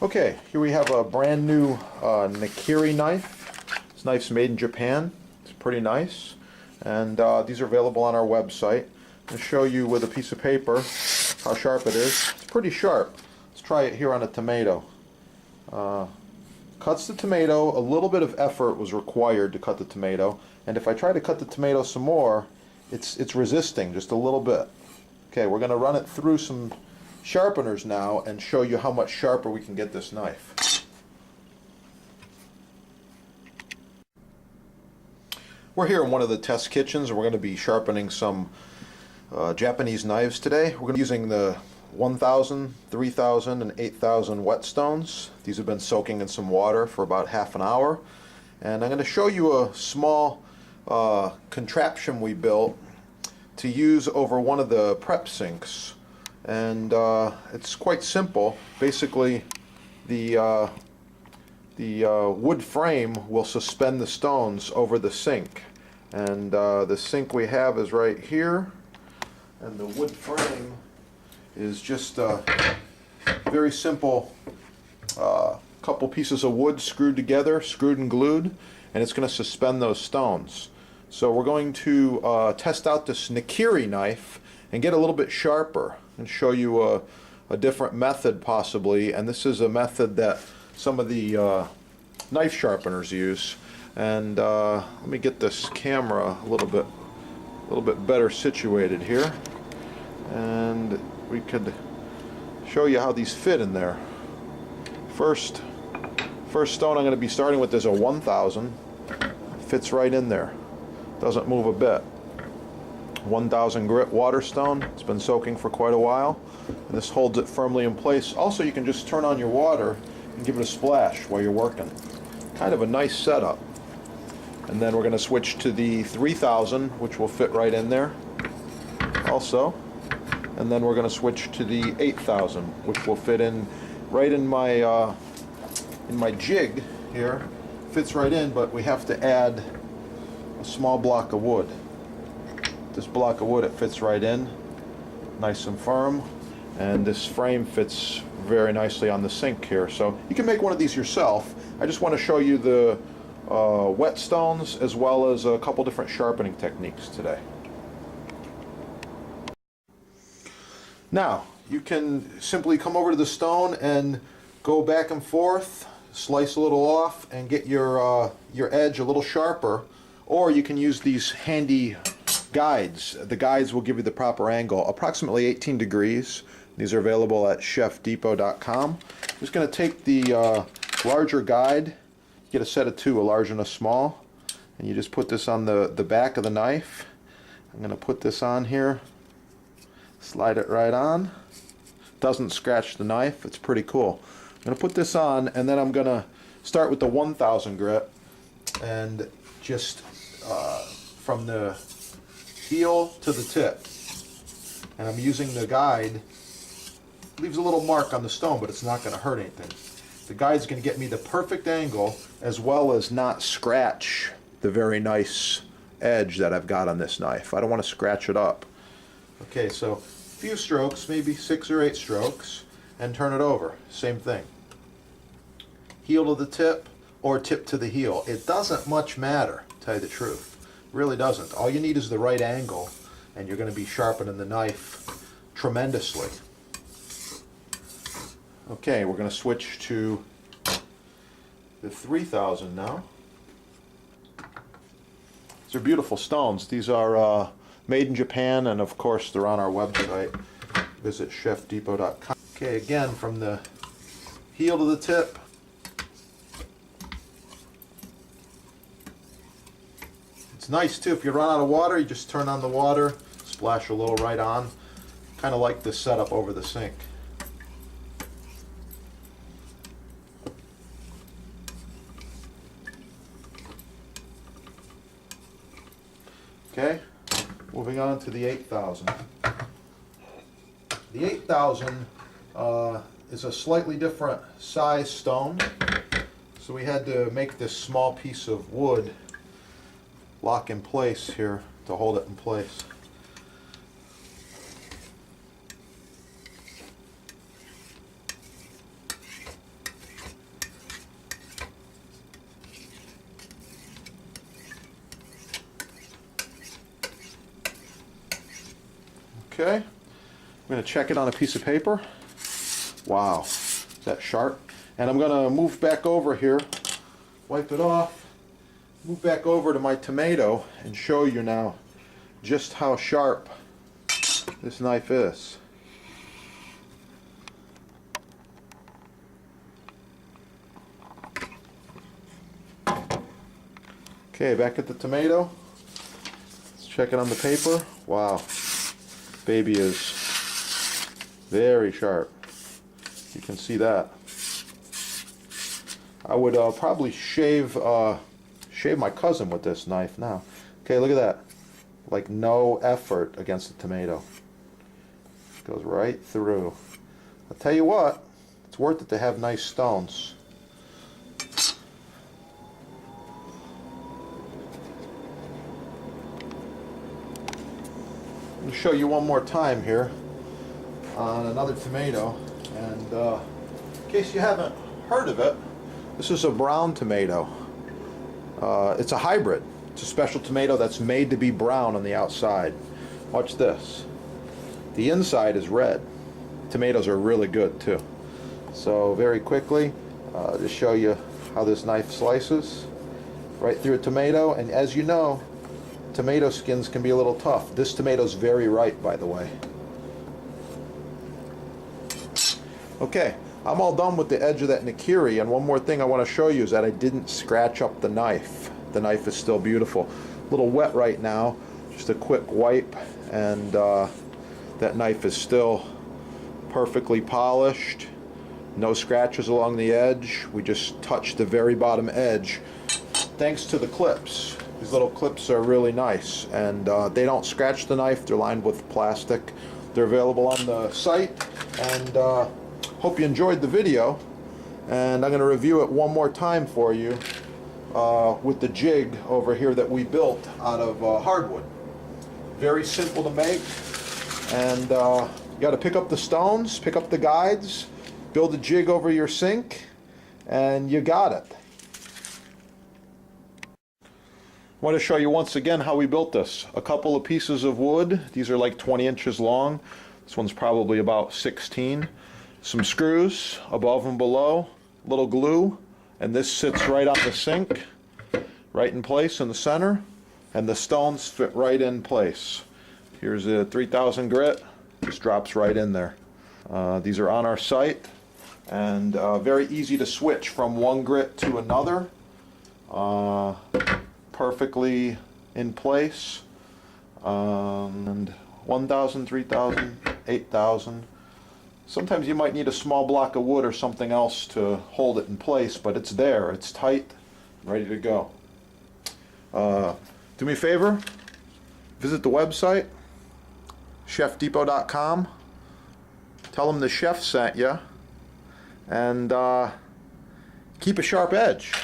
Okay, here we have a brand new Nakiri knife. This knife's made in Japan. It's pretty nice. And these are available on our website. I'm going to show you with a piece of paper how sharp it is. It's pretty sharp. Let's try it here on a tomato. Cuts the tomato. A little bit of effort was required to cut the tomato. And if I try to cut the tomato some more, it's resisting just a little bit. Okay, we're going to run it through some sharpeners now and show you how much sharper we can get this knife. We're here in one of the test kitchens and we're going to be sharpening some Japanese knives today. We're going to be using the 1000, 3000, and 8000 whetstones. These have been soaking in some water for about half an hour. And I'm going to show you a small contraption we built to use over one of the prep sinks. And it's quite simple. Basically, the wood frame will suspend the stones over the sink. And the sink we have is right here. And the wood frame is just a very simple couple pieces of wood screwed together, screwed and glued, and it's going to suspend those stones. So we're going to test out this Nakiri knife and get a little bit sharper and show you a different method possibly. And this is a method that some of the knife sharpeners use. And let me get this camera a little bit better situated here, and we could show you how these fit in there. First stone I'm going to be starting with is a 1000. Fits right in there, doesn't move a bit. 1000 grit water stone. It's been soaking for quite a while, and this holds it firmly in place. Also, you can just turn on your water and give it a splash while you're working. Kind of a nice setup. And then we're going to switch to the 3000, which will fit right in there also. And then we're going to switch to the 8000, which will fit in right in my jig here. Fits right in, but we have to add a small block of wood. This block of wood, it fits right in, nice and firm, and this frame fits very nicely on the sink here. So you can make one of these yourself. I just want to show you the whetstones as well as a couple different sharpening techniques today. Now you can simply come over to the stone and go back and forth, slice a little off, and get your edge a little sharper. Or you can use these handy guides. The guides will give you the proper angle, approximately 18 degrees. These are available at chefdepot.com. I'm just going to take the larger guide. Get a set of two, a large and a small, and you just put this on the back of the knife. I'm going to put this on here, slide it right on. Doesn't scratch the knife. It's pretty cool. I'm going to put this on, and then I'm going to start with the 1000 grit and just from the heel to the tip. And I'm using the guide. Leaves a little mark on the stone, but it's not going to hurt anything. The guide's going to get me the perfect angle as well as not scratch the very nice edge that I've got on this knife. I don't want to scratch it up. Okay, so a few strokes, maybe 6 or 8 strokes, and turn it over. Same thing. Heel to the tip or tip to the heel. It doesn't much matter, to tell you the truth. It really doesn't. All you need is the right angle, and you're going to be sharpening the knife tremendously. Okay, we're going to switch to the 3000 now. These are beautiful stones. These are made in Japan, and of course they're on our website. Visit chefdepot.com. Okay, again from the heel to the tip. It's nice too, if you run out of water, you just turn on the water, splash a little right on. Kind of like this setup over the sink. Okay, moving on to the 8000. The 8000 is a slightly different size stone, so we had to make this small piece of wood lock in place here to hold it in place. Okay, I'm going to check it on a piece of paper. Wow, is that sharp? And I'm going to move back over here, wipe it off, move back over to my tomato and show you now just how sharp this knife is. Okay, back at the tomato. Let's check it on the paper. Wow, baby is very sharp. You can see that. I would probably shave my cousin with this knife now. Okay, look at that. Like no effort against the tomato. Goes right through. I'll tell you what, it's worth it to have nice stones. I'm going to show you one more time here on another tomato, and in case you haven't heard of it, this is a brown tomato. It's a hybrid. It's a special tomato that's made to be brown on the outside. Watch this. The inside is red. Tomatoes are really good too. So very quickly, just show you how this knife slices right through a tomato, and as you know, tomato skins can be a little tough. This tomato's very ripe, by the way. Okay, I'm all done with the edge of that nigiri, and one more thing I want to show you is that I didn't scratch up the knife. The knife is still beautiful. A little wet right now, just a quick wipe, and that knife is still perfectly polished. No scratches along the edge. We just touched the very bottom edge thanks to the clips. These little clips are really nice, and they don't scratch the knife. They're lined with plastic. They're available on the site, and hope you enjoyed the video. And I'm going to review it one more time for you with the jig over here that we built out of hardwood. Very simple to make, and you got to pick up the stones, pick up the guides, build a jig over your sink, and you got it. I want to show you once again how we built this. A couple of pieces of wood. These are like 20 inches long. This one's probably about 16. Some screws above and below, a little glue, and this sits right on the sink, right in place in the center, and the stones fit right in place. Here's a 3000 grit, just drops right in there. These are on our site, and very easy to switch from one grit to another. Perfectly in place, and 1000, 3000, 8000. Sometimes you might need a small block of wood or something else to hold it in place, but it's there, it's tight, ready to go. Do me a favor, visit the website, chefdepot.com, tell them the chef sent you, and keep a sharp edge.